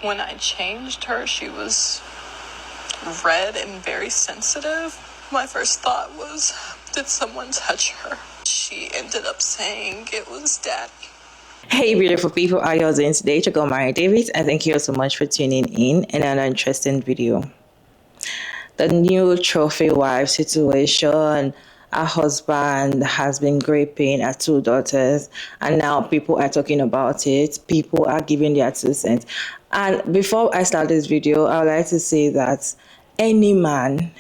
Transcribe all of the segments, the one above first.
When I changed her, she was red and very sensitive. My first thought was, did someone touch her? She ended up saying it was Daddy. Hey beautiful people, how you all doing today? Check out Mary Davis and thank you all so much for tuning in another interesting video. The new trophy wife situation. Her husband has been raping her two daughters and now people are talking about it. People are giving their 2 cents. And before I start this video, I would like to say that any man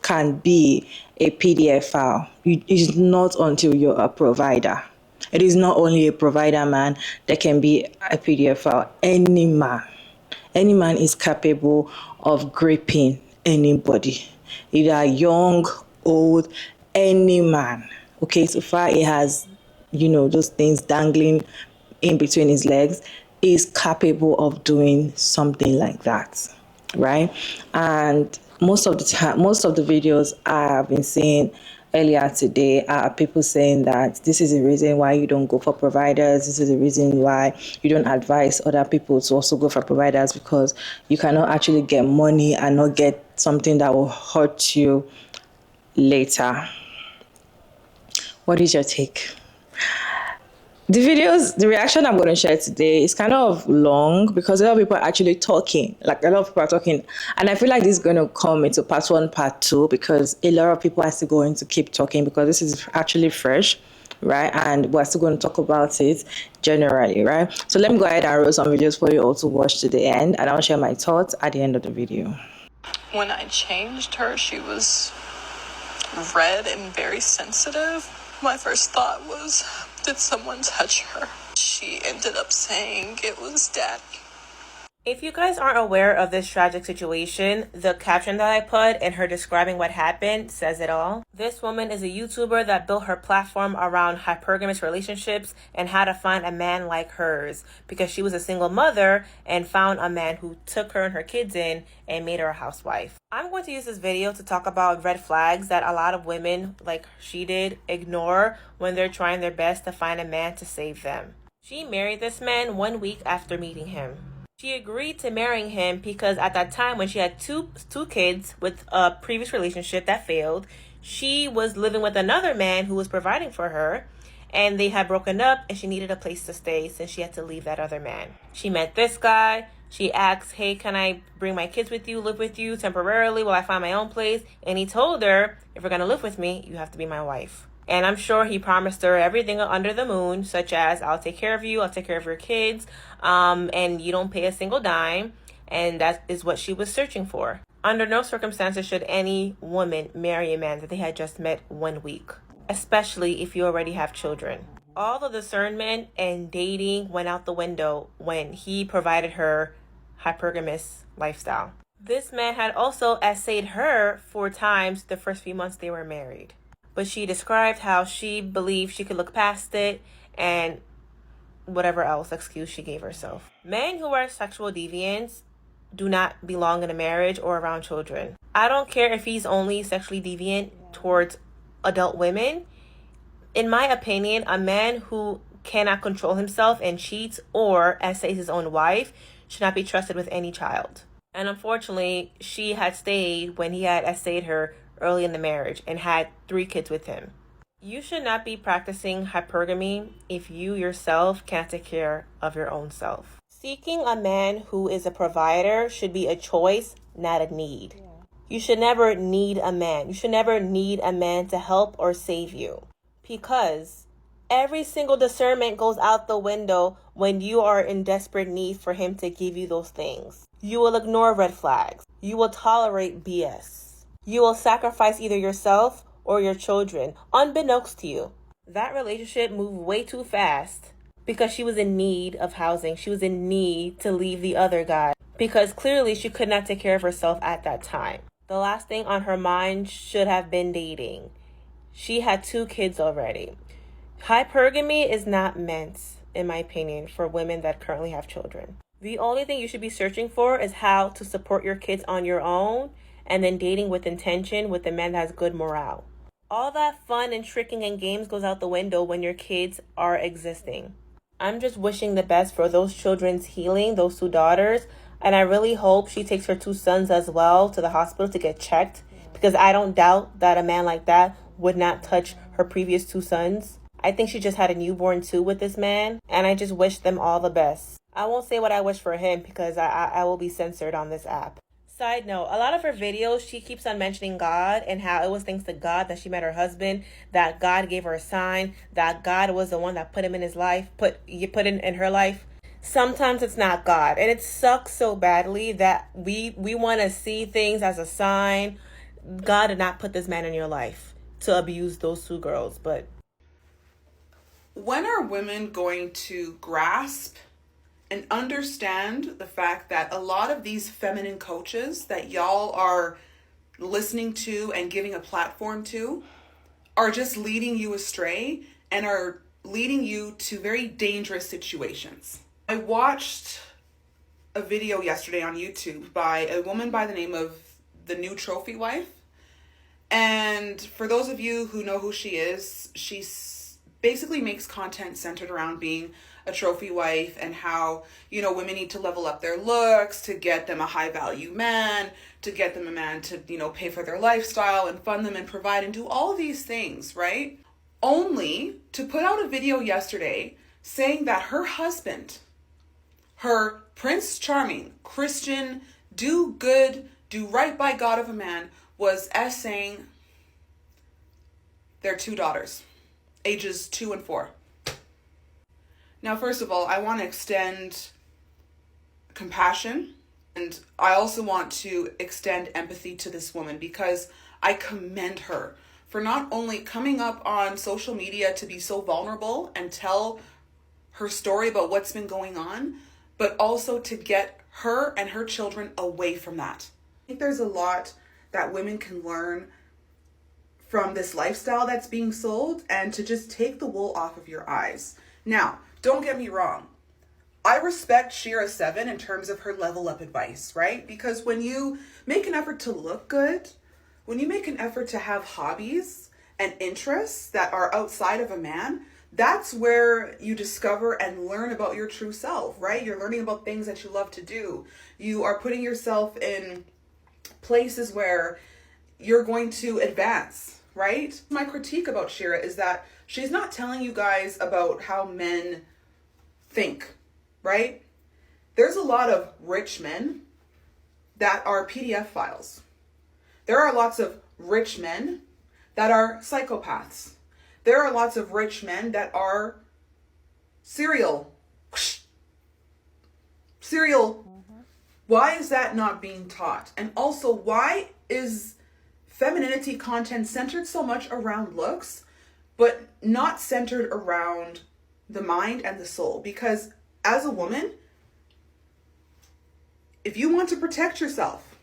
can be a PDF file. It's not until you're a provider. It is not only a provider man that can be a PDF file. Any man is capable of gripping anybody, either young, old, any man. Okay, so far he has, those things dangling in between his legs, is capable of doing something like that, right? And most of the videos I have been seeing earlier today are people saying that this is the reason why you don't go for providers. This is the reason why you don't advise other people to also go for providers, because you cannot actually get money and not get something that will hurt you later. What is your take? The reaction I'm going to share today is kind of long because a lot of people are actually talking. Like, a lot of people are talking. And I feel like this is going to come into part 1, part 2, because a lot of people are still going to keep talking because this is actually fresh, right? And we're still going to talk about it generally, right? So let me go ahead and roll some videos for you all to watch to the end, and I'll share my thoughts at the end of the video. When I changed her, she was red and very sensitive. My first thought was, did someone touch her? She ended up saying it was Daddy. If you guys aren't aware of this tragic situation, the caption that I put and her describing what happened says it all. This woman is a YouTuber that built her platform around hypergamous relationships and how to find a man like hers, because she was a single mother and found a man who took her and her kids in and made her a housewife. I'm going to use this video to talk about red flags that a lot of women, like she did, ignore when they're trying their best to find a man to save them. She married this man 1 week after meeting him. She agreed to marrying him because at that time, when she had two kids with a previous relationship that failed, she was living with another man who was providing for her, and they had broken up and she needed a place to stay since she had to leave that other man. She met this guy. She asked, hey, can I bring my kids with you, live with you temporarily while I find my own place? And he told her, if you're going to live with me, you have to be my wife. And I'm sure he promised her everything under the moon, such as, I'll take care of you, I'll take care of your kids, and you don't pay a single dime. And that is what she was searching for. Under no circumstances should any woman marry a man that they had just met 1 week, especially if you already have children. All the discernment and dating went out the window when he provided her hypergamous lifestyle. This man had also essayed her 4 times the first few months they were married. But she described how she believed she could look past it and whatever else excuse she gave herself. Men who are sexual deviants do not belong in a marriage or around children. I don't care if he's only sexually deviant towards adult women. In my opinion, a man who cannot control himself and cheats or essays his own wife should not be trusted with any child. And unfortunately, she had stayed when he had essayed her early in the marriage and had 3 kids with him. You should not be practicing hypergamy if you yourself can't take care of your own self. Seeking a man who is a provider should be a choice, not a need. You should never need a man. You should never need a man to help or save you, because every single discernment goes out the window when you are in desperate need for him to give you those things. You will ignore red flags. You will tolerate BS. You will sacrifice either yourself or your children, unbeknownst to you. That relationship moved way too fast because she was in need of housing. She was in need to leave the other guy because clearly she could not take care of herself at that time. The last thing on her mind should have been dating. She had 2 kids already. Hypergamy is not meant, in my opinion, for women that currently have children. The only thing you should be searching for is how to support your kids on your own, and then dating with intention with a man that has good morale. All that fun and tricking and games goes out the window when your kids are existing. I'm just wishing the best for those children's healing, those 2 daughters. And I really hope she takes her 2 sons as well to the hospital to get checked, because I don't doubt that a man like that would not touch her previous 2 sons. I think she just had a newborn too with this man, and I just wish them all the best. I won't say what I wish for him because I will be censored on this app. Side note, a lot of her videos, she keeps on mentioning God and how it was thanks to God that she met her husband, that God gave her a sign, that God was the one that put him in his life, put in her life. Sometimes it's not God, and it sucks so badly that we want to see things as a sign. God did not put this man in your life to abuse those 2 girls, but when are women going to grasp and understand the fact that a lot of these feminine coaches that y'all are listening to and giving a platform to are just leading you astray and are leading you to very dangerous situations? I watched a video yesterday on YouTube by a woman by the name of The New Trophy Wife. And for those of you who know who she is, she basically makes content centered around being a trophy wife and how, you know, women need to level up their looks to get them a high value man, to get them a man to, you know, pay for their lifestyle and fund them and provide and do all these things, right? Only to put out a video yesterday saying that her husband, her Prince Charming, Christian, do good, do right by God of a man, was essaying their 2 daughters, ages 2 and 4. Now, first of all, I want to extend compassion, and I also want to extend empathy to this woman because I commend her for not only coming up on social media to be so vulnerable and tell her story about what's been going on, but also to get her and her children away from that. I think there's a lot that women can learn from this lifestyle that's being sold and to just take the wool off of your eyes. Now, don't get me wrong. I respect Shera7 in terms of her level up advice, right? Because when you make an effort to look good, when you make an effort to have hobbies and interests that are outside of a man, that's where you discover and learn about your true self, right? You're learning about things that you love to do. You are putting yourself in places where you're going to advance, right? My critique about Shera is that she's not telling you guys about how men think, right? There's a lot of rich men that are PDF files. There are lots of rich men that are psychopaths. There are lots of rich men that are serial. Why is that not being taught? And also, why is femininity content centered so much around looks, but not centered around the mind and the soul? Because as a woman, if you want to protect yourself,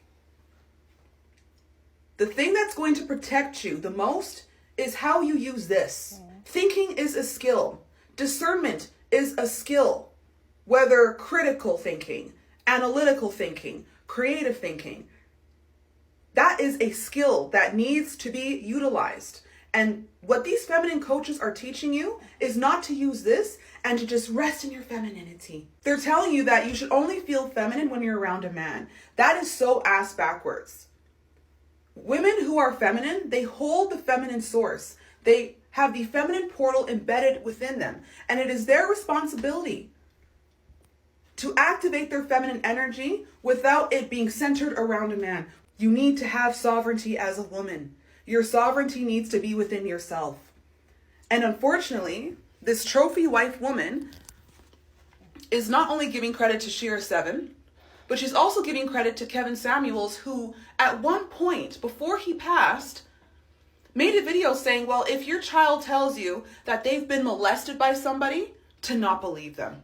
the thing that's going to protect you the most is how you use this. Thinking is a skill. Discernment is a skill. Whether critical thinking, analytical thinking, creative thinking, that is a skill that needs to be utilized. And what these feminine coaches are teaching you is not to use this and to just rest in your femininity. They're telling you that you should only feel feminine when you're around a man. That is so ass backwards. Women who are feminine, they hold the feminine source. They have the feminine portal embedded within them. And it is their responsibility to activate their feminine energy without it being centered around a man. You need to have sovereignty as a woman. Your sovereignty needs to be within yourself. And unfortunately, this trophy wife woman is not only giving credit to Shera7, but she's also giving credit to Kevin Samuels, who at one point before he passed made a video saying, well, if your child tells you that they've been molested by somebody, to not believe them.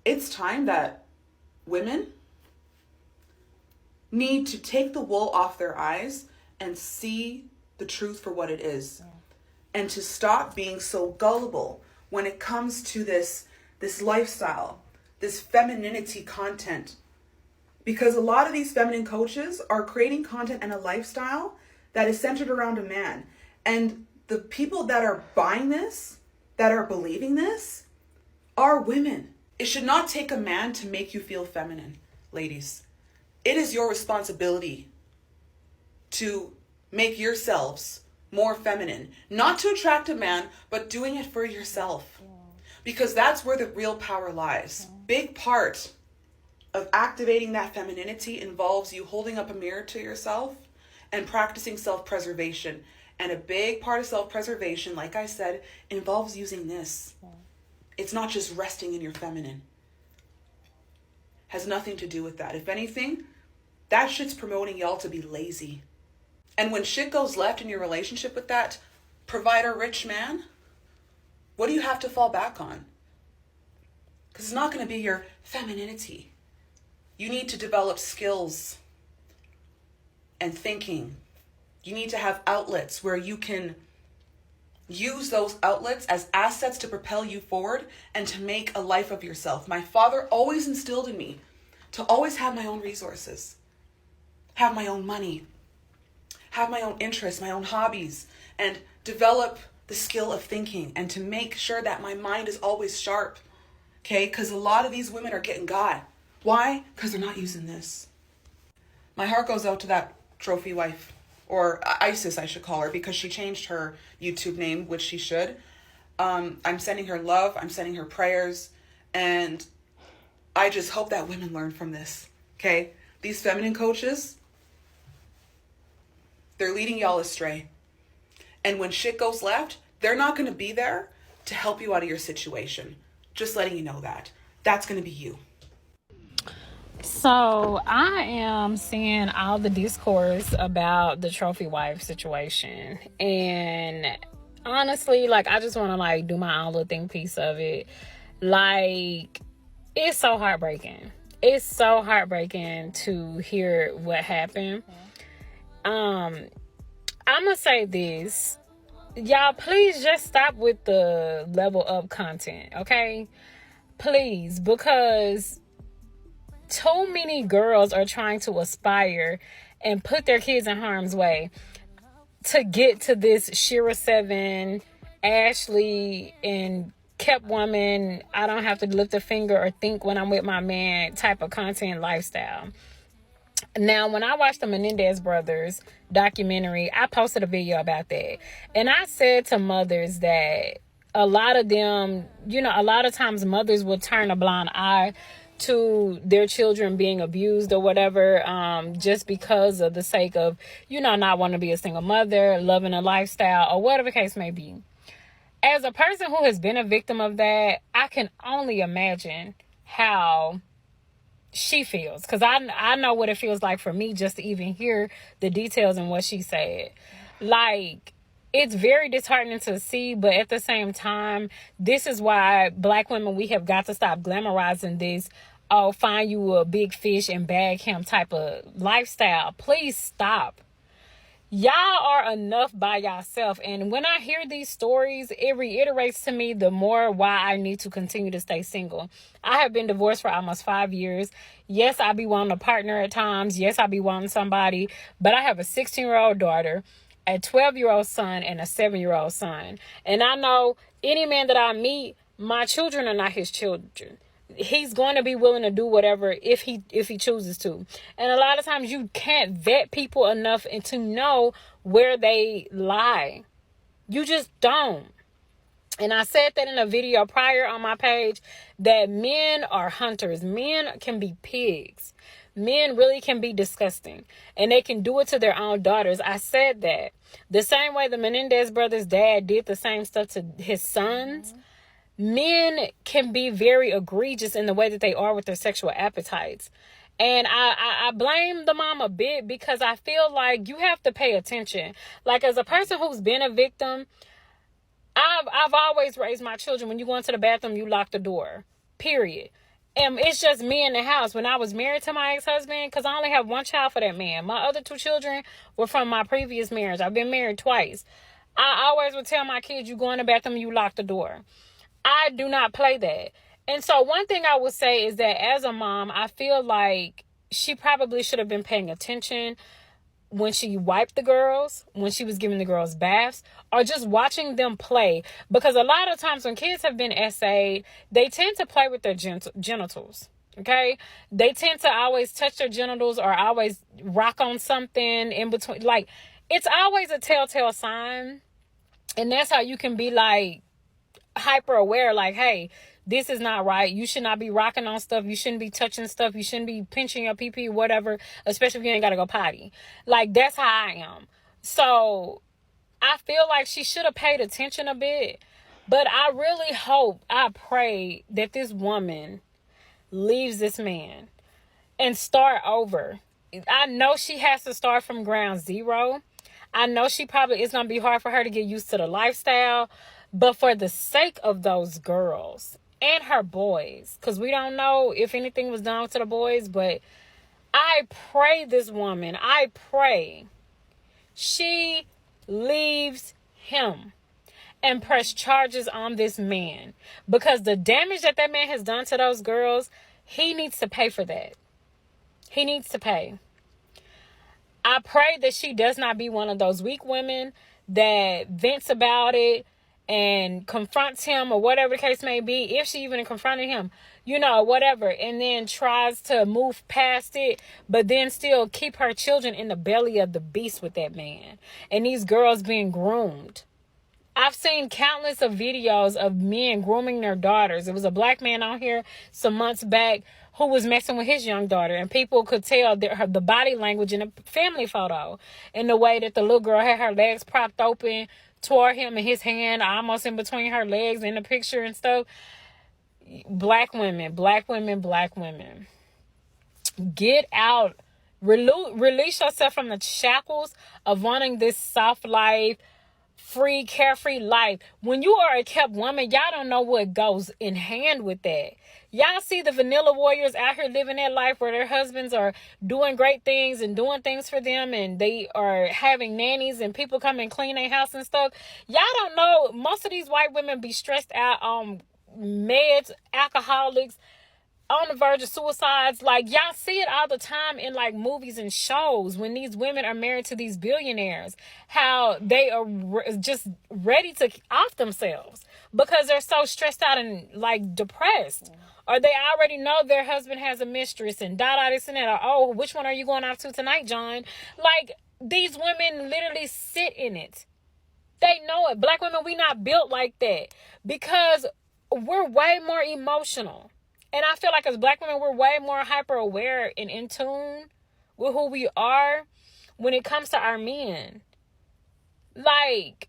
It's time that women need to take the wool off their eyes and see the truth for what it is. And to stop being so gullible when it comes to this lifestyle, this femininity content. Because a lot of these feminine coaches are creating content and a lifestyle that is centered around a man. And the people that are buying this, that are believing this, are women. It should not take a man to make you feel feminine, ladies. It is your responsibility to make yourselves more feminine. Not to attract a man, but doing it for yourself. Because that's where the real power lies. Big part of activating that femininity involves you holding up a mirror to yourself and practicing self-preservation. And a big part of self-preservation, like I said, involves using this. It's not just resting in your feminine. Has nothing to do with that. If anything, that shit's promoting y'all to be lazy. And when shit goes left in your relationship with that provider rich man, what do you have to fall back on? Because it's not going to be your femininity. You need to develop skills and thinking. You need to have outlets where you can use those outlets as assets to propel you forward and to make a life of yourself. My father always instilled in me to always have my own resources, have my own money, have my own interests, my own hobbies, and develop the skill of thinking and to make sure that my mind is always sharp. Okay? Because a lot of these women are getting got. Why? Because they're not using this. My heart goes out to that trophy wife, or Isis, I should call her, because she changed her YouTube name, which she should. I'm sending her love. I'm sending her prayers. And I just hope that women learn from this. Okay? These feminine coaches, they're leading y'all astray. And when shit goes left, they're not going to be there to help you out of your situation. Just letting you know that. That's going to be you. So I am seeing all the discourse about the trophy wife situation. And honestly, like, I just want to, like, do my own little think piece of it. Like, it's so heartbreaking. It's so heartbreaking to hear what happened. I'm gonna say this, y'all, please just stop with the level up content, okay? Please, because too many girls are trying to aspire and put their kids in harm's way to get to this Shira 7, Ashley, and kept woman, I don't have to lift a finger or think when I'm with my man type of content lifestyle. Now, when I watched the Menendez brothers documentary, I posted a video about that. And I said to mothers that a lot of them, you know, a lot of times mothers will turn a blind eye to their children being abused or whatever, just because of the sake of, you know, not wanting to be a single mother, loving a lifestyle, or whatever the case may be. As a person who has been a victim of that, I can only imagine how she feels, because I know what it feels like for me just to even hear the details and what she said. Like, it's very disheartening to see, but at the same time, this is why Black women, we have got to stop glamorizing this, oh, find you a big fish and bag him type of lifestyle. Please stop. Y'all are enough by yourself. And when I hear these stories, it reiterates to me the more why I need to continue to stay single. I have been divorced for almost 5 years. Yes, I be wanting a partner at times. Yes, I be wanting somebody. But I have a 16-year-old daughter, a 12-year-old son, and a 7-year-old son. And I know any man that I meet, my children are not his children. He's going to be willing to do whatever if he chooses to. And a lot of times you can't vet people enough and to know where they lie. You just don't. And I said that in a video prior on my page, that men are hunters. Men can be pigs. Men really can be disgusting. And they can do it to their own daughters. I said that. The same way the Menendez brothers' dad did the same stuff to his sons. Men can be very egregious in the way that they are with their sexual appetites. And I blame the mom a bit because I feel like you have to pay attention. Like, as a person who's been a victim, I've always raised my children, when you go into the bathroom, you lock the door, period. And it's just me in the house. When I was married to my ex-husband, because I only have one child for that man. My other 2 children were from my previous marriage. I've been married twice. I always would tell my kids, you go in the bathroom, you lock the door. I do not play that. And so one thing I would say is that as a mom, I feel like she probably should have been paying attention when she wiped the girls, when she was giving the girls baths, or just watching them play. Because a lot of times when kids have been SA'd, they tend to play with their genitals. Okay? They tend to always touch their genitals or always rock on something in between. Like, it's always a telltale sign. And that's how you can be like hyper aware, like, hey, this is not right. You should not be rocking on stuff. You shouldn't be touching stuff. You shouldn't be pinching your pee-pee, whatever, especially if you ain't got to go potty. Like, that's how I am. So I feel like she should have paid attention a bit. But I really hope, I pray that this woman leaves this man and start over. I know she has to start from ground zero. I know it's going to be hard for her to get used to the lifestyle, but for the sake of those girls and her boys, because we don't know if anything was done to the boys, but I pray this woman, I pray she leaves him and press charges on this man, because the damage that man has done to those girls, he needs to pay for that. He needs to pay. I pray that she does not be one of those weak women that vents about it and confronts him or whatever the case may be, if she even confronted him, whatever, and then tries to move past it, but then still keep her children in the belly of the beast with that man. And these girls being groomed. I've seen countless of videos of men grooming their daughters. It was a black man on here some months back who was messing with his young daughter, and people could tell the body language in a family photo, and the way that the little girl had her legs propped open toward him and his hand almost in between her legs in the picture and stuff. Black women. Get out. Release yourself from the shackles of wanting this soft life, free, carefree life. When you are a kept woman, y'all don't know what goes in hand with that. Y'all see the vanilla warriors out here living their life where their husbands are doing great things and doing things for them, and they are having nannies and people come and clean their house and stuff. Y'all don't know, most of these white women be stressed out on meds, alcoholics, on the verge of suicides. Like, y'all see it all the time in like movies and shows when these women are married to these billionaires, how they are just ready to off themselves because they're so stressed out and like depressed, or they already know their husband has a mistress and this and that, or, oh, which one are you going off to tonight, John? Like, these women literally sit in it. They know it. Black women, we not built like that because we're way more emotional. And I feel like as black women, we're way more hyper aware and in tune with who we are when it comes to our men. Like,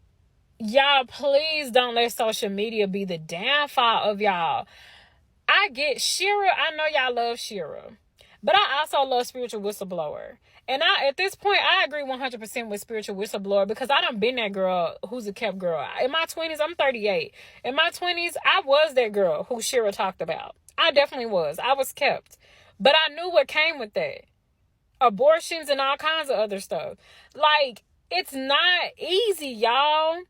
y'all, please don't let social media be the downfall of y'all. I get Shira. I know y'all love Shira, but I also love Spiritual Whistleblower. And at this point, I agree 100% with Spiritual Whistleblower because I done been that girl who's a kept girl. In my 20s, I'm 38. In my 20s, I was that girl who Shira talked about. I definitely was. I was kept. But I knew what came with that. Abortions and all kinds of other stuff. Like, it's not easy, y'all.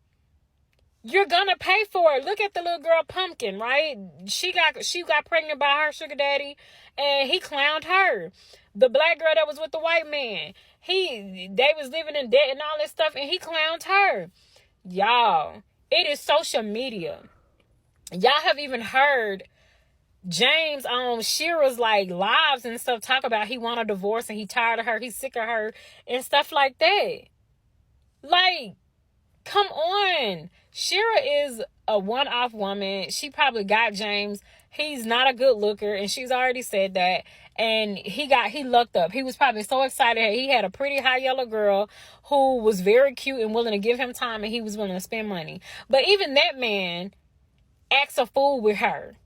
You're gonna pay for it. Look at the little girl Pumpkin, right? She got pregnant by her sugar daddy, and he clowned her. The black girl that was with the white man, they was living in debt and all this stuff, and he clowned her. Y'all, it is social media. Y'all have even heard James on Shira's like lives and stuff talk about he want a divorce and he tired of her, he's sick of her and stuff like that. Like, come on. Shira is a one-off woman. She probably got James. He's not a good looker, and she's already said that. And he lucked up. He was probably so excited. He had a pretty high yellow girl who was very cute and willing to give him time, and he was willing to spend money. But even that man acts a fool with her.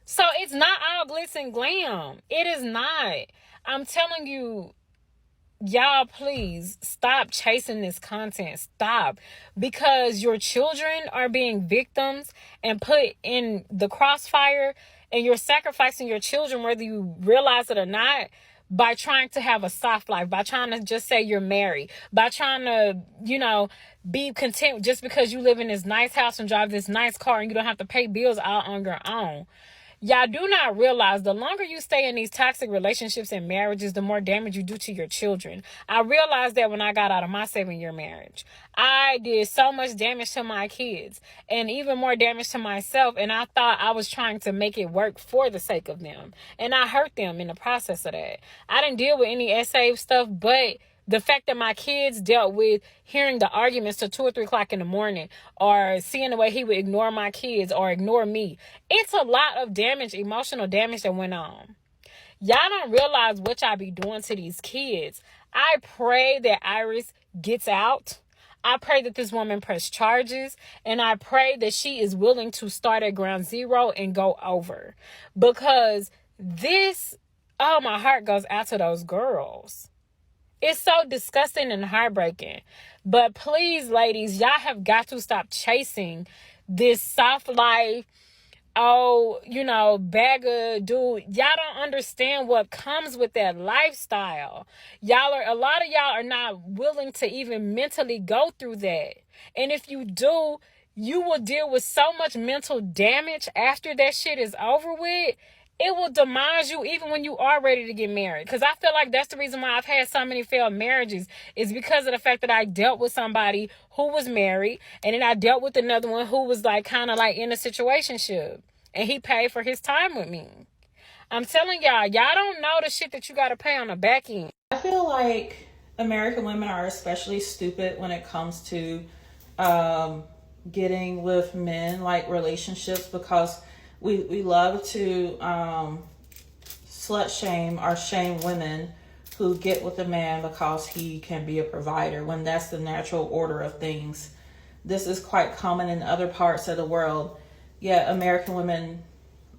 So it's not all glitz and glam. It is not. I'm telling you, y'all, please stop chasing this content. Stop. Because your children are being victims and put in the crossfire, and you're sacrificing your children, whether you realize it or not, by trying to have a soft life, by trying to just say you're married, by trying to, be content just because you live in this nice house and drive this nice car and you don't have to pay bills all on your own. Y'all do not realize the longer you stay in these toxic relationships and marriages, the more damage you do to your children. I realized that when I got out of my 7-year marriage. I did so much damage to my kids and even more damage to myself. And I thought I was trying to make it work for the sake of them. And I hurt them in the process of that. I didn't deal with any SA stuff, but the fact that my kids dealt with hearing the arguments till 2 or 3 o'clock in the morning, or seeing the way he would ignore my kids or ignore me. It's a lot of damage, emotional damage that went on. Y'all don't realize what y'all be doing to these kids. I pray that Iris gets out. I pray that this woman press charges, and I pray that she is willing to start at ground zero and go over. Because this, oh, my heart goes out to those girls. It's so disgusting and heartbreaking. But please, ladies, y'all have got to stop chasing this soft life, bag of dude. Y'all don't understand what comes with that lifestyle. A lot of y'all are not willing to even mentally go through that. And if you do, you will deal with so much mental damage after that shit is over with. It will demise you even when you are ready to get married. Because I feel like that's the reason why I've had so many failed marriages, is because of the fact that I dealt with somebody who was married, and then I dealt with another one who was kind of in a situationship, and he paid for his time with me. I'm telling y'all don't know the shit that you got to pay on the back end. I feel like American women are especially stupid when it comes to getting with men, relationships, because we love to slut shame or shame women who get with a man because he can be a provider, when that's the natural order of things. This is quite common in other parts of the world. Yet American women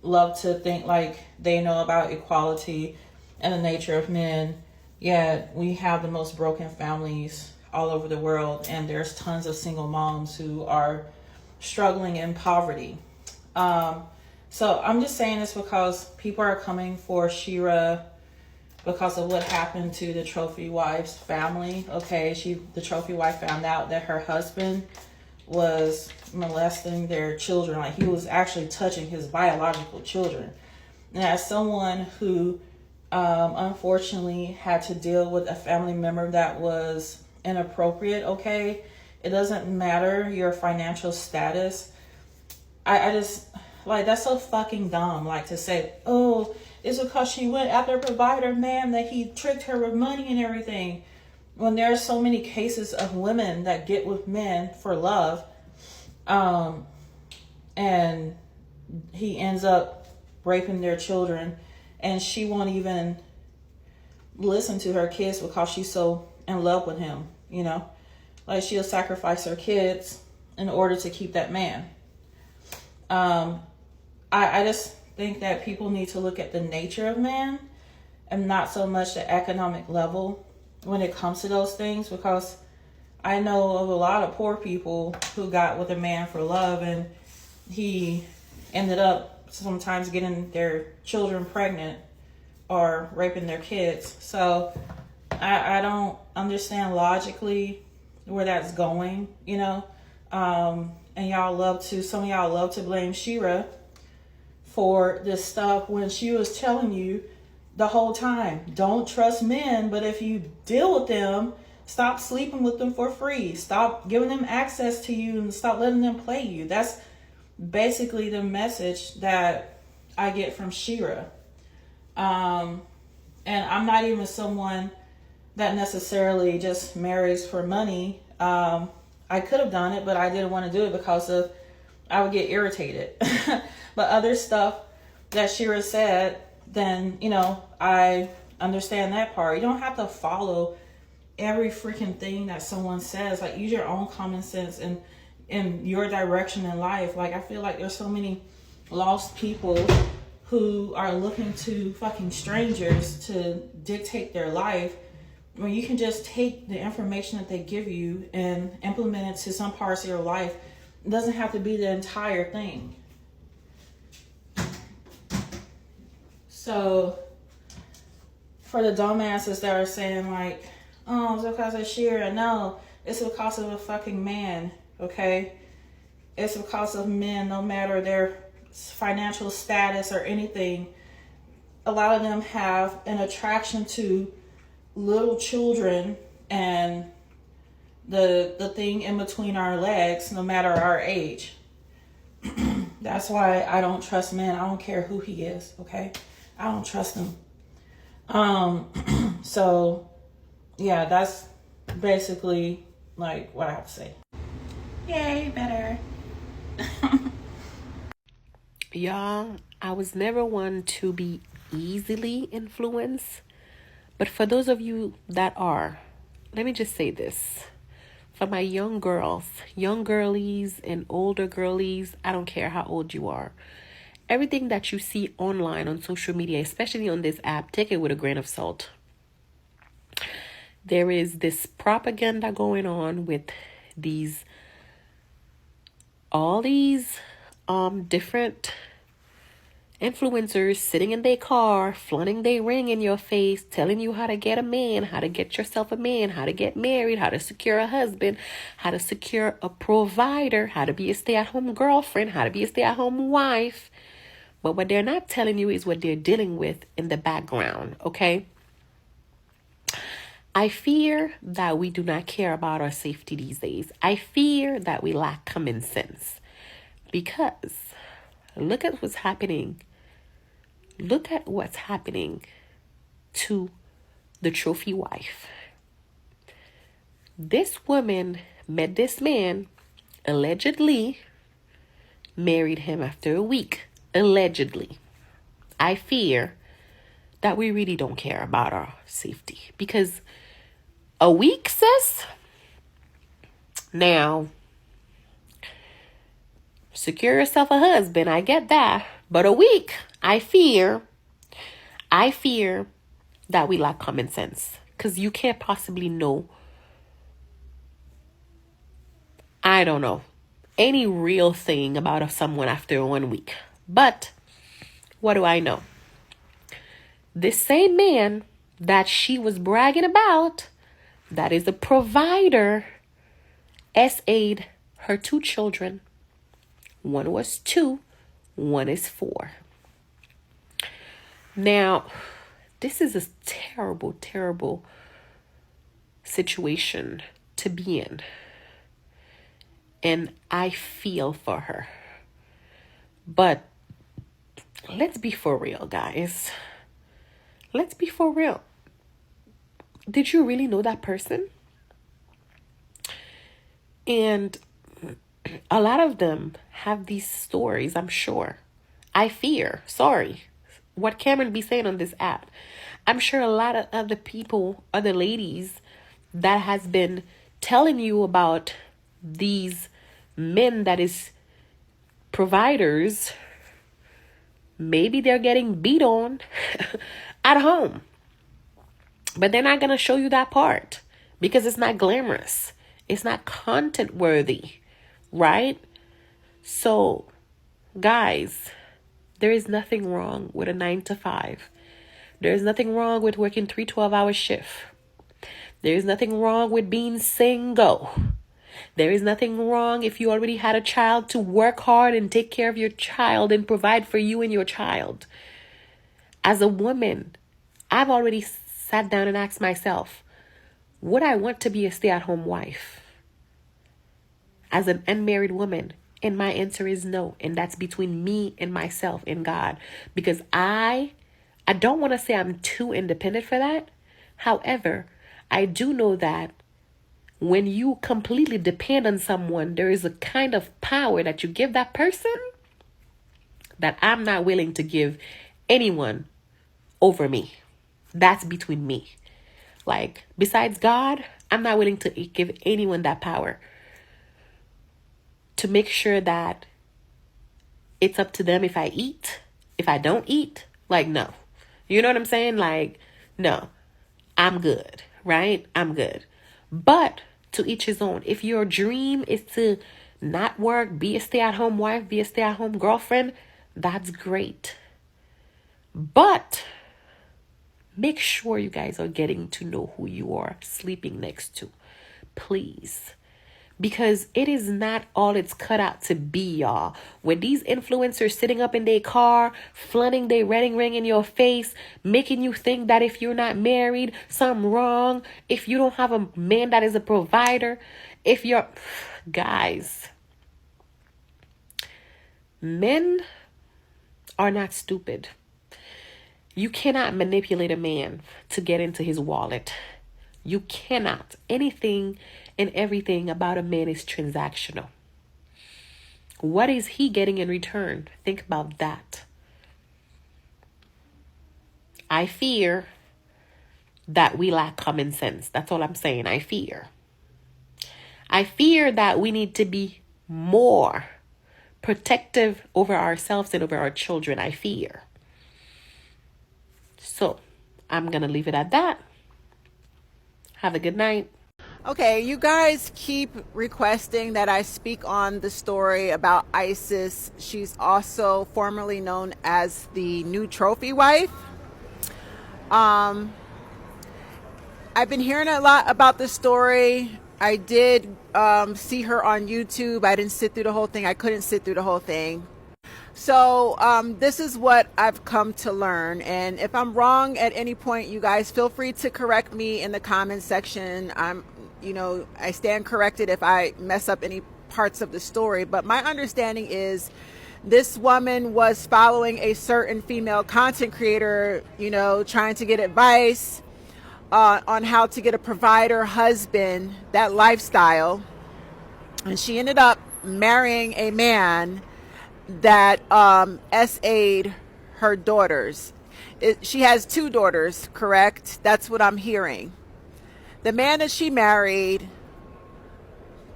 love to think like they know about equality and the nature of men. Yet we have the most broken families all over the world, and there's tons of single moms who are struggling in poverty. So I'm just saying this because people are coming for Shira because of what happened to the trophy wife's family. Okay, the trophy wife found out that her husband was molesting their children. He was actually touching his biological children. And as someone who unfortunately had to deal with a family member that was inappropriate, okay, it doesn't matter your financial status. I just, that's so fucking dumb. To say, oh, it's because she went after a provider man that he tricked her with money and everything. When there are so many cases of women that get with men for love, and he ends up raping their children, and she won't even listen to her kids because she's so in love with him, she'll sacrifice her kids in order to keep that man. I just think that people need to look at the nature of man and not so much the economic level when it comes to those things, because I know of a lot of poor people who got with a man for love, and he ended up sometimes getting their children pregnant or raping their kids. So I don't understand logically where that's going, and some of y'all love to blame Shira for this stuff when she was telling you the whole time, don't trust men, but if you deal with them, stop sleeping with them for free. Stop giving them access to you and stop letting them play you. That's basically the message that I get from Shira. And I'm not even someone that necessarily just marries for money. I could have done it, but I didn't want to do it because I would get irritated. But other stuff that Shira said, then, I understand that part. You don't have to follow every freaking thing that someone says. Use your own common sense and in your direction in life. I feel like there's so many lost people who are looking to fucking strangers to dictate their life, when you can just take the information that they give you and implement it to some parts of your life. It doesn't have to be the entire thing. So for the dumbasses that are saying oh, it's because of Shira. No, it's because of a fucking man, okay? It's because of men, no matter their financial status or anything. A lot of them have an attraction to little children and the thing in between our legs, no matter our age. That's why I don't trust men. I don't care who he is, okay? I don't trust him. So yeah, that's basically like what I have to say. Yay, better. Y'all, I was never one to be easily influenced, but for those of you that are, let me just say this. For my young girls, young girlies and older girlies, I don't care how old you are. Everything that you see online on social media, especially on this app, take it with a grain of salt. There is this propaganda going on with all these different influencers sitting in their car, flaunting their ring in your face, telling you how to get a man, how to get yourself a man, how to get married, how to secure a husband, how to secure a provider, how to be a stay-at-home girlfriend, how to be a stay-at-home wife. But what they're not telling you is what they're dealing with in the background, okay? I fear that we do not care about our safety these days. I fear that we lack common sense. Because look at what's happening. Look at what's happening to the trophy wife. This woman met this man, allegedly married him after a week. Allegedly. I fear that we really don't care about our safety. Because a week, sis? Now, secure yourself a husband, I get that. But a week, I fear that we lack common sense. Because you can't possibly know, I don't know, any real thing about someone after 1 week. But what do I know? This same man that she was bragging about, that is a provider, SA'd her 2 children. One was 2, one is 4. Now, this is a terrible, terrible situation to be in. And I feel for her. But let's be for real, guys. Let's be for real. Did you really know that person? And a lot of them have these stories, I'm sure. I fear, sorry, what Cameron be saying on this app. I'm sure a lot of other people, other ladies that has been telling you about these men that is providers, maybe they're getting beat on at home. But they're not going to show you that part because it's not glamorous. It's not content worthy, right? So, guys, there is nothing wrong with a 9 to 5. There is nothing wrong with working 3 12-hour shifts. There is nothing wrong with being single. There is nothing wrong if you already had a child to work hard and take care of your child and provide for you and your child. As a woman, I've already sat down and asked myself, would I want to be a stay-at-home wife as an unmarried woman? And my answer is no. And that's between me and myself and God. Because I don't want to say I'm too independent for that. However, I do know that when you completely depend on someone, there is a kind of power that you give that person that I'm not willing to give anyone over me. That's between me. Like, besides God, I'm not willing to give anyone that power to make sure that it's up to them if I eat, if I don't eat. Like, no. You know what I'm saying? Like, no, I'm good, right? I'm good. But to each his own. If your dream is to not work, be a stay-at-home wife, be a stay-at-home girlfriend, that's great. But make sure you guys are getting to know who you are sleeping next to. Please. because it is not all it's cut out to be, y'all. When these influencers sitting up in their car, flaunting their wedding ring in your face, making you think that if you're not married, something wrong, if you don't have a man that is a provider, if you're... Guys, men are not stupid. You cannot manipulate a man to get into his wallet. You cannot. Anything and everything about a man is transactional. What is he getting in return? Think about that. I fear that we lack common sense. That's all I'm saying. I fear that we need to be more protective over ourselves and over our children. I fear. So I'm going to leave it at that. Have a good night. Okay, you guys keep requesting that I speak on the story about Isis. She's also formerly known as the new trophy wife. I've been hearing a lot about this story. I did see her on YouTube. I didn't sit through the whole thing. I couldn't sit through the whole thing. So this is what I've come to learn. And if I'm wrong at any point, you guys feel free to correct me in the comment section. I stand corrected if I mess up any parts of the story. But my understanding is this woman was following a certain female content creator, trying to get advice on how to get a provider husband, that lifestyle. And she ended up marrying a man that SA'd her daughters. She has 2 daughters, correct? That's what I'm hearing. The man that she married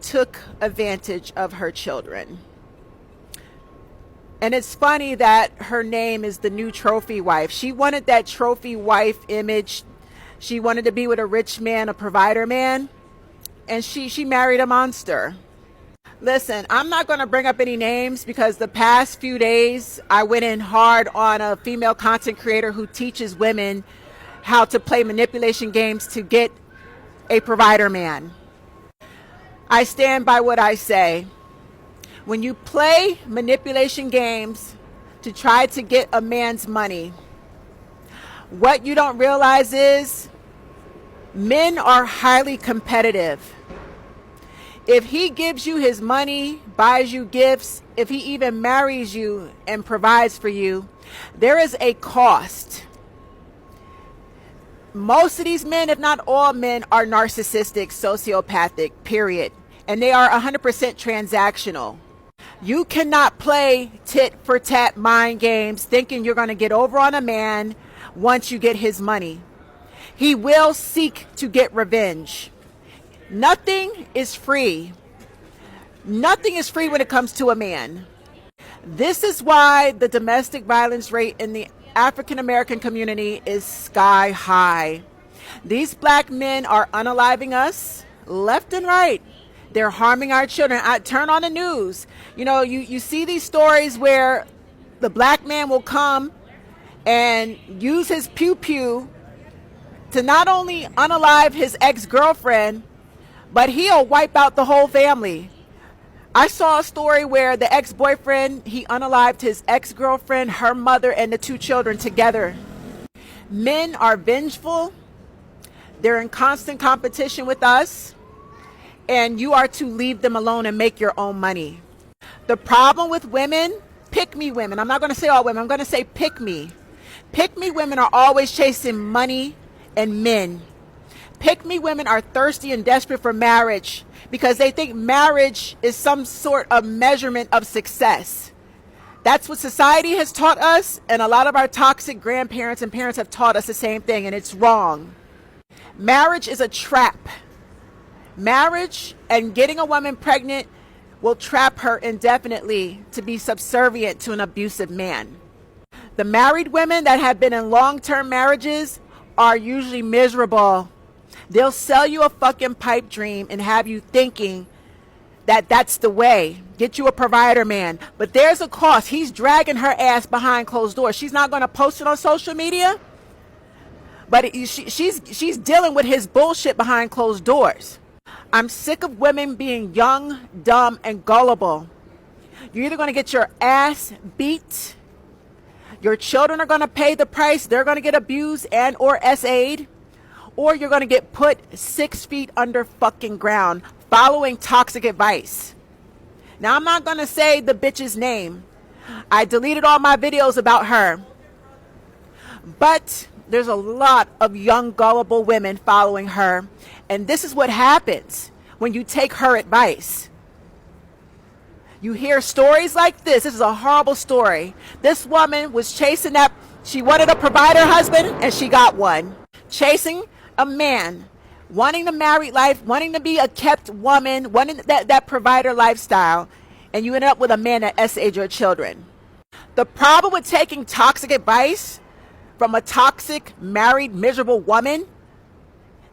took advantage of her children. And it's funny that her name is the new trophy wife. She wanted that trophy wife image. She wanted to be with a rich man, a provider man. And she married a monster. Listen, I'm not going to bring up any names because the past few days I went in hard on a female content creator who teaches women how to play manipulation games to get a provider man. I stand by what I say. When you play manipulation games to try to get a man's money, what you don't realize is men are highly competitive. If he gives you his money, buys you gifts, if he even marries you and provides for you, there is a cost. Most of these men, if not all men, are narcissistic, sociopathic, period. And they are 100% transactional. You cannot play tit for tat mind games thinking you're going to get over on a man once you get his money. He will seek to get revenge. Nothing is free. Nothing is free when it comes to a man. This is why the domestic violence rate in the African American community is sky high. These black men are unaliving us left and right. They're harming our children. I turn on the news. You see these stories where the black man will come and use his pew-pew to not only unalive his ex-girlfriend, but he'll wipe out the whole family. I saw a story where the ex-boyfriend, he unalived his ex-girlfriend, her mother, and the 2 children together. Men are vengeful. They're in constant competition with us. And you are to leave them alone and make your own money. The problem with women, pick-me women. I'm not going to say all women. I'm going to say pick-me. Pick-me women are always chasing money and men. Pick-me women are thirsty and desperate for marriage because they think marriage is some sort of measurement of success. That's what society has taught us, and a lot of our toxic grandparents and parents have taught us the same thing, and it's wrong. Marriage is a trap. Marriage and getting a woman pregnant will trap her indefinitely to be subservient to an abusive man. The married women that have been in long-term marriages are usually miserable. They'll sell you a fucking pipe dream and have you thinking that that's the way. Get you a provider man. But there's a cost. He's dragging her ass behind closed doors. She's not going to post it on social media. But she's dealing with his bullshit behind closed doors. I'm sick of women being young, dumb, and gullible. You're either going to get your ass beat, your children are going to pay the price, they're going to get abused and or SA'd, or you're going to get put 6 feet under fucking ground following toxic advice. Now, I'm not going to say the bitch's name. I deleted all my videos about her. But there's a lot of young, gullible women following her. And this is what happens when you take her advice. You hear stories like this. This is a horrible story. This woman was chasing that. She wanted a provider husband, and she got one. Chasing a man, wanting the married life, wanting to be a kept woman, wanting that provider lifestyle, and you end up with a man that SA'd your children. The problem with taking toxic advice from a toxic, married, miserable woman,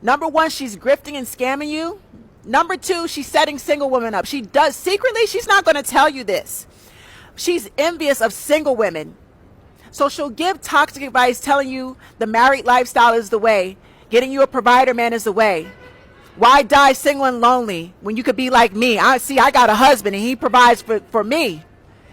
number one, she's grifting and scamming you. Number two, she's setting single women up. She does secretly, she's not going to tell you this. She's envious of single women. So she'll give toxic advice telling you the married lifestyle is the way. Getting you a provider man is the way. Why die single and lonely when you could be like me? I got a husband and he provides for me.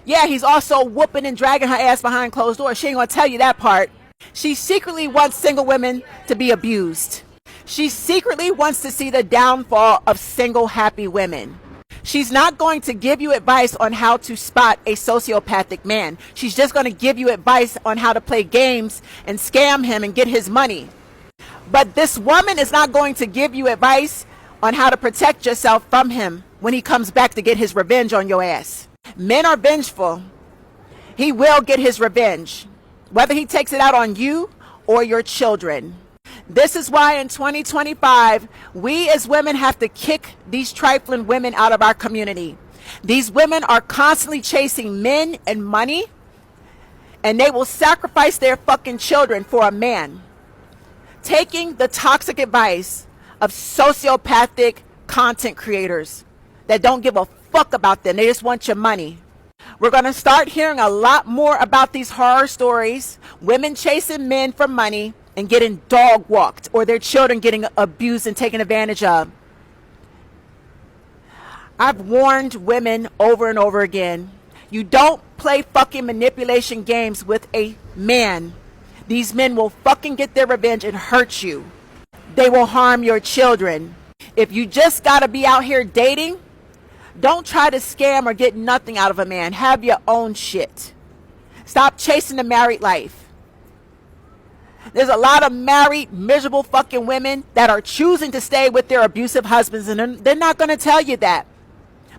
Yeah, he's also whooping and dragging her ass behind closed doors. She ain't going to tell you that part. She secretly wants single women to be abused. She secretly wants to see the downfall of single happy women. She's not going to give you advice on how to spot a sociopathic man. She's just going to give you advice on how to play games and scam him and get his money. But this woman is not going to give you advice on how to protect yourself from him when he comes back to get his revenge on your ass. Men are vengeful. He will get his revenge, whether he takes it out on you or your children. This is why in 2025, we as women have to kick these trifling women out of our community. These women are constantly chasing men and money, and they will sacrifice their fucking children for a man. Taking the toxic advice of sociopathic content creators that don't give a fuck about them. They just want your money. We're going to start hearing a lot more about these horror stories. Women chasing men for money and getting dog walked, or their children getting abused and taken advantage of. I've warned women over and over again. You don't play fucking manipulation games with a man. These men will fucking get their revenge and hurt you. They will harm your children. If you just gotta be out here dating, don't try to scam or get nothing out of a man. Have your own shit. Stop chasing the married life. There's a lot of married, miserable fucking women that are choosing to stay with their abusive husbands, and they're not going to tell you that.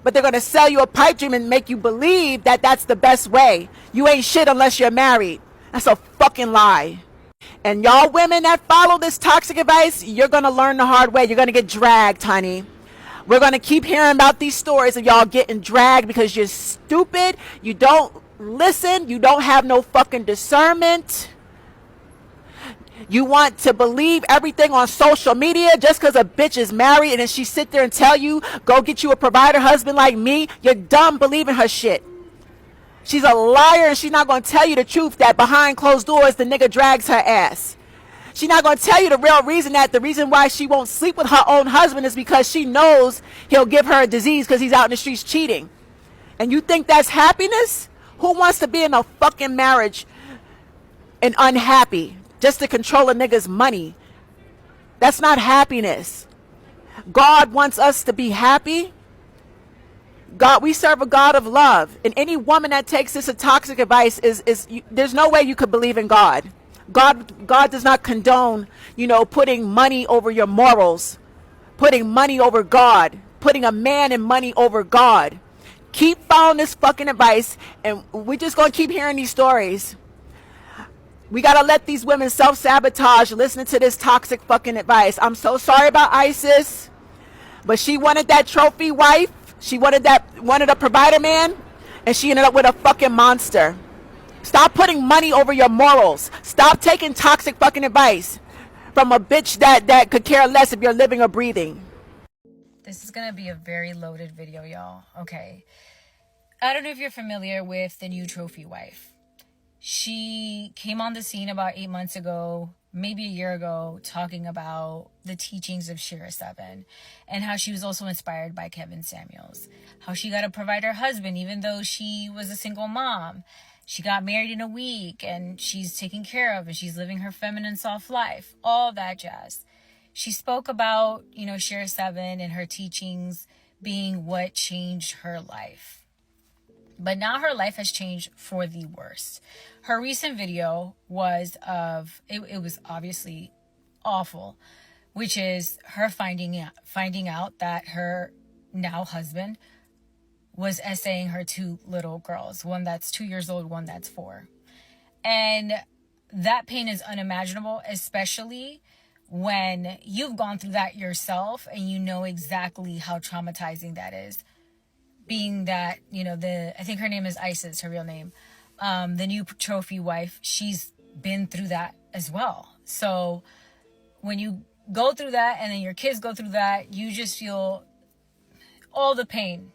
But they're going to sell you a pipe dream and make you believe that that's the best way. You ain't shit unless you're married. That's a fucking lie. And y'all women that follow this toxic advice, you're going to learn the hard way. You're going to get dragged, honey. We're going to keep hearing about these stories of y'all getting dragged because you're stupid. You don't listen. You don't have no fucking discernment. You want to believe everything on social media just because a bitch is married and then she sit there and tell you, go get you a provider husband like me. You're dumb believing her shit. She's a liar and she's not going to tell you the truth that behind closed doors the nigga drags her ass. She's not going to tell you the real reason that the reason why she won't sleep with her own husband is because she knows he'll give her a disease because he's out in the streets cheating. And you think that's happiness? Who wants to be in a fucking marriage and unhappy? Just to control a nigga's money. That's not happiness. God wants us to be happy. God, we serve a God of love. And any woman that takes this toxic advice there's no way you could believe in God. God does not condone, putting money over your morals, putting money over God, putting a man and money over God. Keep following this fucking advice, and we're just going to keep hearing these stories. We got to let these women self-sabotage listening to this toxic fucking advice. I'm so sorry about Isis, but she wanted that trophy wife. She wanted a provider man, and she ended up with a fucking monster. Stop putting money over your morals. Stop taking toxic fucking advice from a bitch that could care less if you're living or breathing. This is going to be a very loaded video, y'all. Okay. I don't know if you're familiar with the new trophy wife. She came on the scene about 8 months ago, maybe a year ago talking about the teachings of Shira Seven and how she was also inspired by Kevin Samuels, how she got to provide her husband even though she was a single mom. She got married in a week and she's taken care of and she's living her feminine soft life, all that jazz. She spoke about, Shira Seven and her teachings being what changed her life. But now her life has changed for the worst. Her recent video was it was obviously awful, which is her finding out that her now husband was essaying her two little girls, one that's 2 years old, one that's 4. And that pain is unimaginable, especially when you've gone through that yourself and you know exactly how traumatizing that is. Being that, I think her name is Isis, her real name, the new trophy wife, she's been through that as well. So when you go through that and then your kids go through that, you just feel all the pain,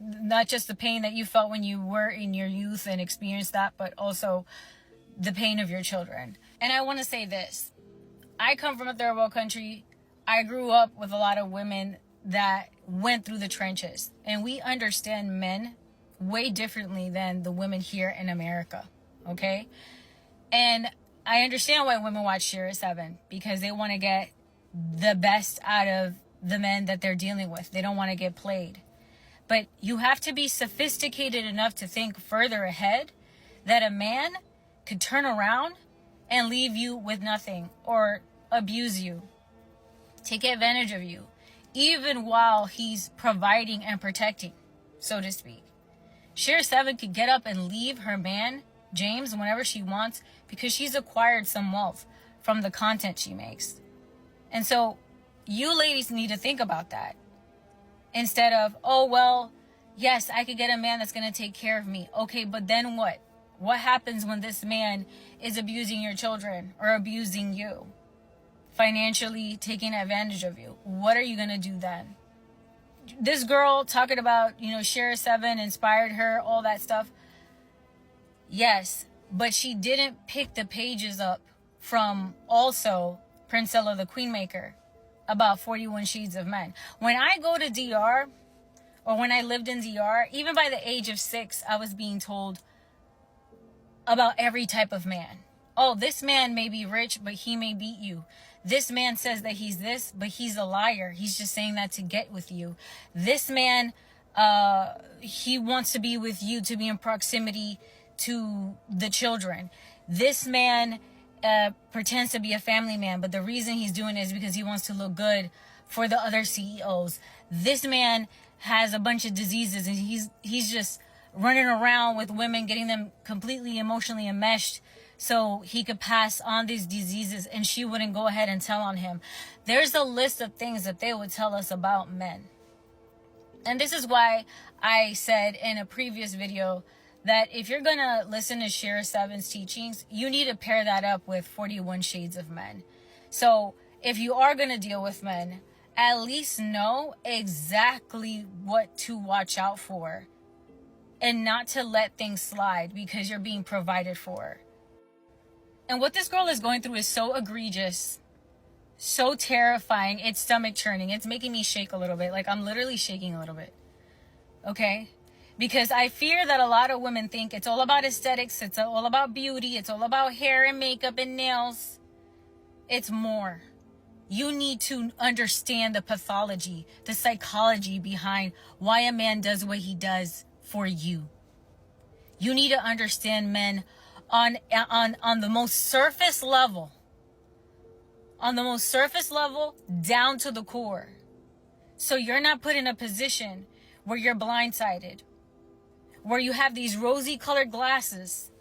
not just the pain that you felt when you were in your youth and experienced that, but also the pain of your children. And I want to say this, I come from a third world country. I grew up with a lot of women that went through the trenches, and we understand men way differently than the women here in America, okay? And I understand why women watch Shira Seven, because they want to get the best out of the men that they're dealing with. They don't want to get played. But you have to be sophisticated enough to think further ahead that a man could turn around and leave you with nothing or abuse you, take advantage of you, even while he's providing and protecting, so to speak. Shira Seven could get up and leave her man, James, whenever she wants because she's acquired some wealth from the content she makes. And so you ladies need to think about that. Instead of, oh, well, yes, I could get a man that's going to take care of me. Okay, but then what? What happens when this man is abusing your children or abusing you? Financially taking advantage of you. What are you going to do then? This girl talking about, Shira Seven inspired her, all that stuff. Yes, but she didn't pick the pages up from also Princella the Queenmaker about 41 Shades of Men. When I go to DR, or when I lived in DR, even by the age of 6, I was being told about every type of man. Oh, this man may be rich, but he may beat you. This man says that he's this, but he's a liar. He's just saying that to get with you. This man, he wants to be with you to be in proximity to the children. This man pretends to be a family man, but the reason he's doing it is because he wants to look good for the other CEOs. This man has a bunch of diseases and he's just running around with women, getting them completely emotionally enmeshed so he could pass on these diseases and she wouldn't go ahead and tell on him. There's a list of things that they would tell us about men. And this is why I said in a previous video that if you're going to listen to Shira Seven's teachings, you need to pair that up with 41 Shades of Men. So if you are going to deal with men, at least know exactly what to watch out for and not to let things slide because you're being provided for. And what this girl is going through is so egregious, so terrifying, it's stomach churning. It's making me shake a little bit. Like I'm literally shaking a little bit. Okay? Because I fear that a lot of women think it's all about aesthetics, it's all about beauty, it's all about hair and makeup and nails. It's more. You need to understand the pathology, the psychology behind why a man does what he does for you. You need to understand men on the most surface level. On the most surface level, down to the core. So you're not put in a position where you're blindsided, where you have these rosy colored glasses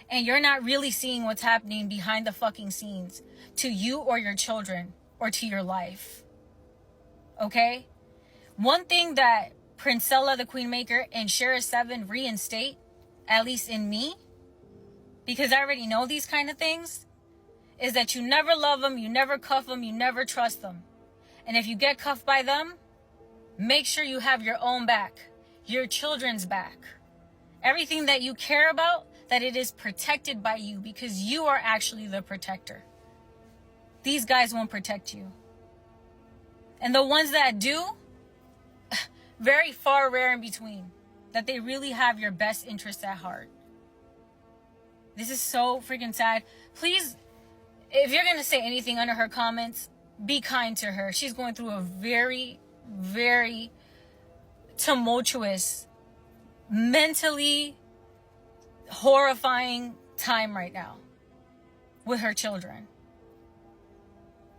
and you're not really seeing what's happening behind the fucking scenes to you or your children or to your life. Okay? One thing that Princella the Queenmaker and Shira Seven reinstate, at least in me, because I already know these kind of things, is that you never love them, you never cuff them, you never trust them. And if you get cuffed by them, make sure you have your own back, your children's back. Everything that you care about, that it is protected by you because you are actually the protector. these guys won't protect you. And the ones that do, very far rare in between, that they really have your best interests at heart. This is so freaking sad. Please, if you're going to say anything under her comments, be kind to her. She's going through a very, very tumultuous, mentally horrifying time right now with her children.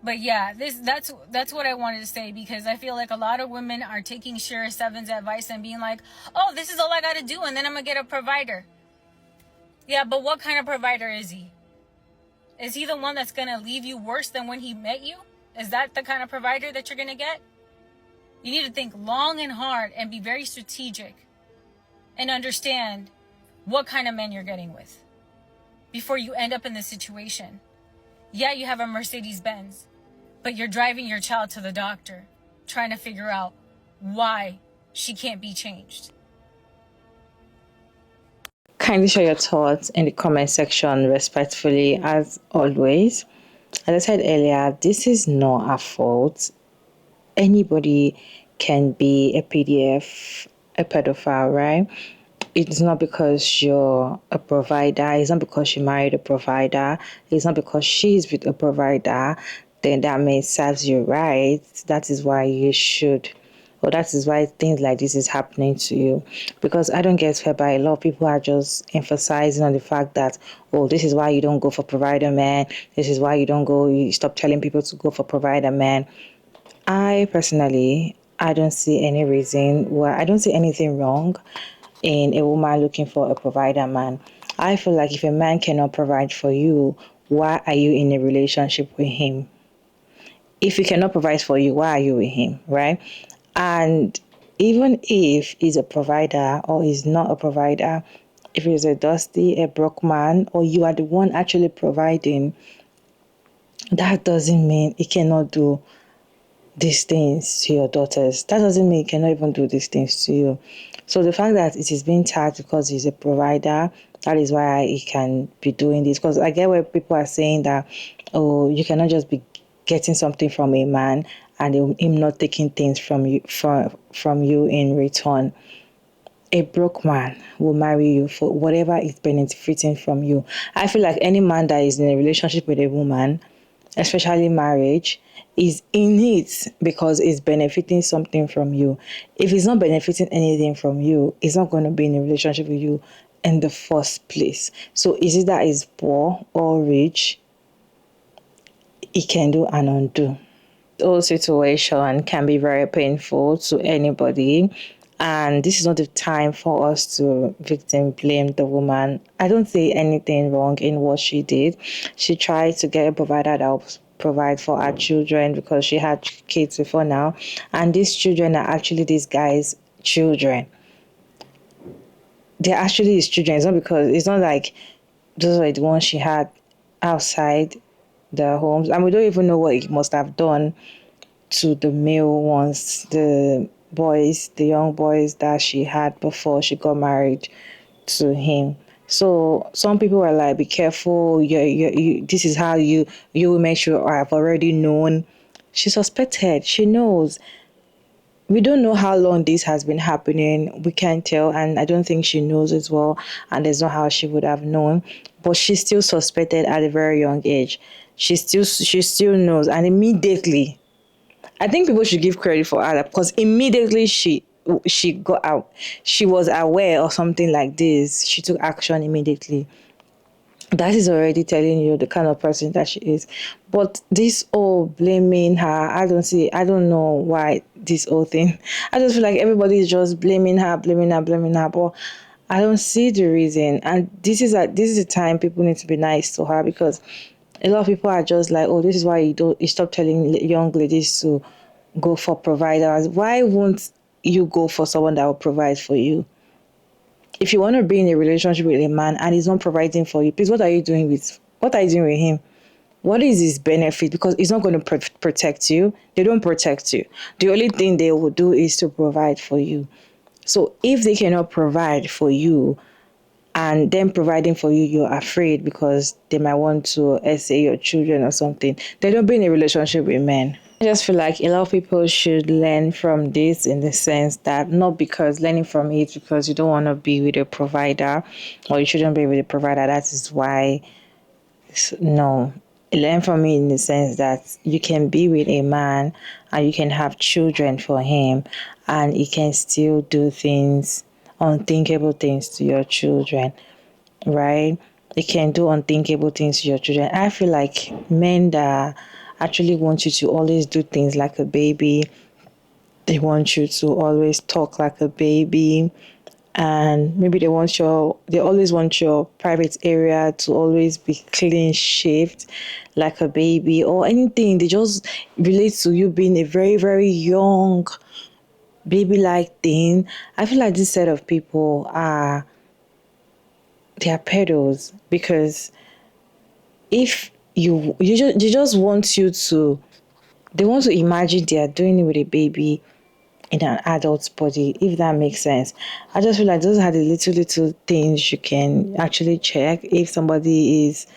But yeah, that's what I wanted to say, because I feel like a lot of women are taking Shira Seven's advice and being like, oh, this is all I gotta do, and then I'm gonna get a provider. Yeah, but what kind of provider is he? Is he the one that's gonna leave you worse than when he met you? Is that the kind of provider that you're gonna get? You need to think long and hard and be very strategic and understand what kind of men you're getting with before you end up in this situation. Yeah, you have a Mercedes-Benz, but you're driving your child to the doctor, trying to figure out why she can't be changed. Kindly share your thoughts in the comment section respectfully, as always. As I said earlier, this is not our fault. Anybody can be a PDF, a pedophile, right? It's not because you're a provider. It's not because you married a provider. It's not because she's with a provider. Then that means serves you right. That is why you should, or that is why things like this is happening to you. Because I don't get whereby a lot of people are just emphasizing on the fact that, oh, this is why you don't go for provider man. This is why you stop telling people to go for provider man. I personally, I don't see any reason why, I don't see anything wrong in a woman looking for a provider man. I feel like if a man cannot provide for you, why are you in a relationship with him? If he cannot provide for you, why are you with him, right? And even if he's a provider or he's not a provider, if he's a dusty, a broke man, or you are the one actually providing, that doesn't mean he cannot do these things to your daughters. That doesn't mean he cannot even do these things to you. So the fact that it is being tagged because he's a provider, that is why he can be doing this. Because I get where people are saying that, oh, you cannot just be getting something from a man and him not taking things from you in return. A broke man will marry you for whatever is benefiting from you. I feel like any man that is in a relationship with a woman, especially marriage, is in it because it's benefiting something from you. If it's not benefiting anything from you, it's not going to be in a relationship with you in the first place. So is it that he's poor or rich? He can do and undo. The whole situation can be very painful to anybody. And this is not the time for us to victim blame the woman. I don't see anything wrong in what she did. She tried to get a provider that will provide for her children because she had kids before now. And these children are actually this guy's children. They're actually his children. It's not like those were the ones she had outside the homes. And we don't even know what he must have done to the male ones, the young boys that she had before she got married to him. So some people are like, be careful, this is how you will make sure I've already known. She suspected, she knows. We don't know how long this has been happening. We can't tell, and I don't think she knows as well, and there's not how she would have known. But she still suspected at a very young age. She still knows, and immediately, I think people should give credit for her because immediately she got out. She was aware of something like this. She took action immediately. That is already telling you the kind of person that she is. But this whole blaming her, I don't know why this whole thing. I just feel like everybody is just blaming her. But I don't see the reason. And this is a time people need to be nice to her, because a lot of people are just like, oh, this is why you stop telling young ladies to go for providers. Why won't you go for someone that will provide for you? If you want to be in a relationship with a man and he's not providing for you, please, what are you doing with him? What is his benefit? Because he's not going to protect you. They don't protect you. The only thing they will do is to provide for you. So if they cannot provide for you, and them providing for you, you're afraid because they might want to essay your children or something. They don't be in a relationship with men. I just feel like a lot of people should learn from this, in the sense that not because learning from it because you don't want to be with a provider or you shouldn't be with a provider. That is why, no. Learn from it in the sense that you can be with a man and you can have children for him, and he can still do things, unthinkable things to your children, right? They can do unthinkable things to your children. I feel like men that actually want you to always do things like a baby, they want you to always talk like a baby, and maybe they always want your private area to always be clean shaved like a baby, or anything. They just relate to you being a very, very young baby-like thing. I feel like this set of people they are pedos, because if they just want you to, they want to imagine they are doing it with a baby in an adult's body, if that makes sense. I just feel like those are the little things you can actually check if somebody is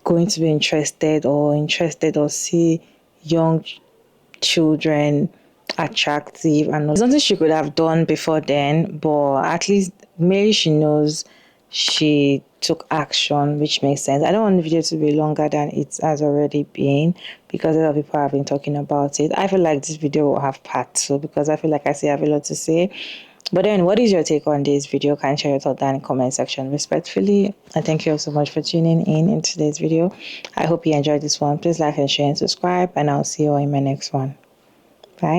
going to be interested or see young children attractive. And it's something she could have done before then, but at least maybe she knows she took action, which makes sense. I don't want the video to be longer than it has already been, because a lot of people have been talking about it. I feel like this video will have part 2, because I feel like I still have a lot to say. But then, what is your take on this video? Can you share your thoughts down in the comment section respectfully. And thank you all so much for tuning in today's video. I hope you enjoyed this one. Please like and share and subscribe, and I'll see you all in my next one. Bye.